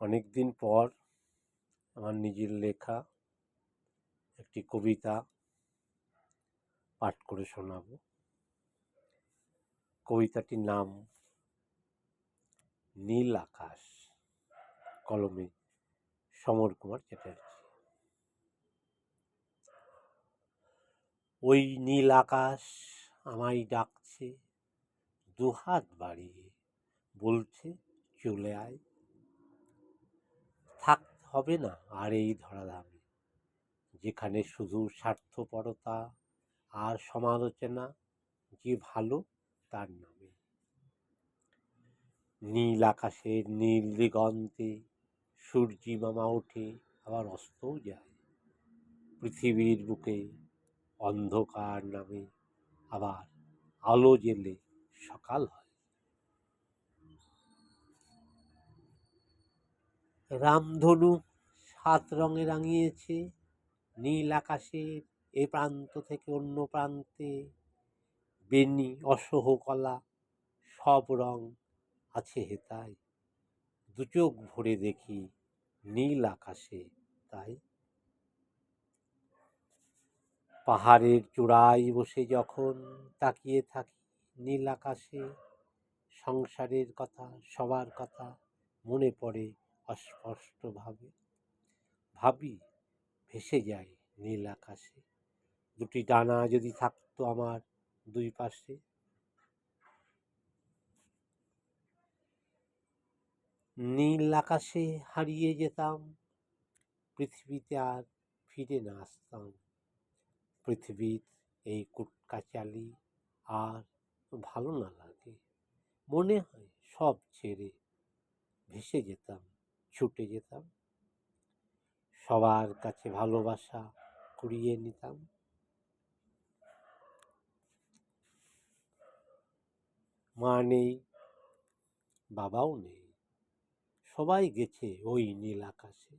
অনেক দিন পর আমার নিজের লেখা একটি কবিতা পাঠ করে শোনাবো। কবিতাটির নাম নীল আকাশ, কলমে সমর কুমার চ্যাটার্জি। ওই নীল আকাশ আমায় ডাকছে, দুহাত বাড়িয়ে বলছে চলে আয়। থাকতে হবে না আর এই ধরাধামে, যেখানে শুধু স্বার্থপরতা আর সমালোচনা, যে ভালো তার নামে। নীল আকাশের নীল দিগন্তে সূর্যি মামা ওঠে, আবার অস্তও যায়। পৃথিবীর বুকে অন্ধকার নামে, আবার আলো জেলে সকাল হয়। রামধনু 7 রঙে রাঙিয়েছে নীল আকাশের এ প্রান্ত থেকে অন্য প্রান্তে। বেনি অসহ কলা সব রং আছে হেতায়, দু চোখ ভরে দেখি নীল আকাশে তাই। পাহাড়ের চূড়ায় বসে যখন তাকিয়ে থাকি নীল আকাশে, সংসারের কথা সবার কথা মনে পড়ে অস্পষ্ট ভাবে। ভাবি ভেসে যায় নীল আকাশে, দুটি ডানা যদি থাকতো আমার দুই পাশে। নীল আকাশে হারিয়ে যেতাম, পৃথিবীতে আর ফিরে না আসতাম। পৃথিবীর এই কুটকাচালি আর ভালো না লাগে। মনে হয় সব ছেড়ে ভেসে যেতাম, ছুটে যেতাম। সবার কাছে ভালোবাসা কুড়িয়ে নিতাম। মা নেই, বাবাও নেই, সবাই গেছে ওই নীল আকাশে।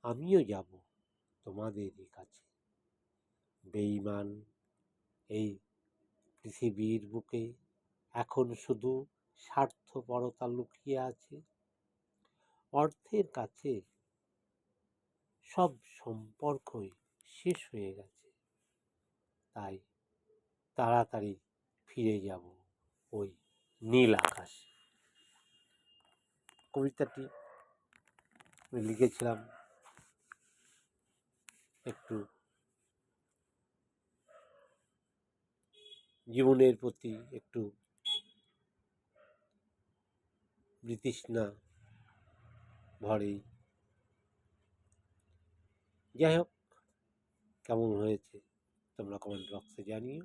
আমিও যাব তোমাদেরই কাছে। বেঈমান এই পৃথিবীর বুকে এখন শুধু স্বার্থপরতা লুকিয়ে আছে। অর্থের কাছে সব সম্পর্কই শেষ হয়ে গেছে। তাই তাড়াতাড়ি ফিরে যাব ওই নীল আকাশে। কবিতাটি আমি লিখেছিলাম একটু জীবনের প্রতি একটু বিতৃষ্ণা ভরেই। যাই হোক, কেমন হয়েছে তোমরা কমেন্ট বক্সে জানিও।